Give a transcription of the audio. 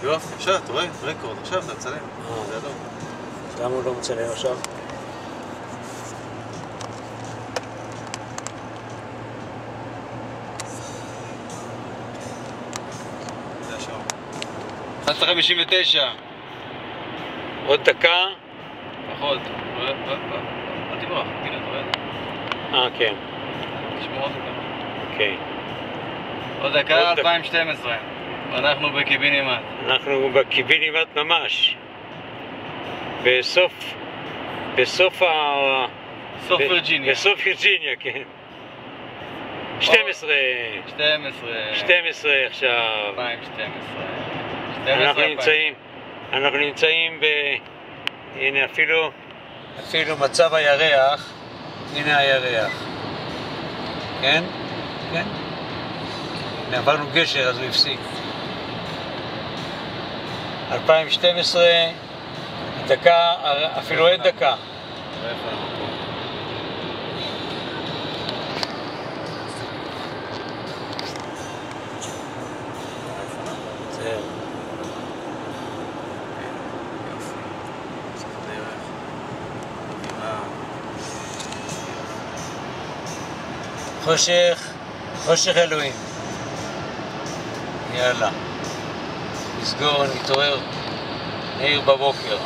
יופי, עכשיו, אתה רואה? רקורד, עכשיו אתה מצלם. זה אדום. למה הוא לא מצלם עכשיו? זה השעון. 11:59. עוד דקה? פחות. אל תברח, תראה, אתה רואה? כן. תשמור עוד דקה. אוקיי. עוד דקה 2012. אנחנו בקיבינימט. אנחנו בקיבינימט ממש. בסוף וירג'יניה. בסוף וירג'יניה, כן. 12 עכשיו. 2012. אנחנו נמצאים הנה אפילו מצב הירח. הנה הירח. כן? כן? הנה עברנו גשר אז הוא הפסיק. 2012, דקה, אפילו אין דקה. חושך אלוהים. יאללה. נסגור, נתעורר. נעיר בבוקר.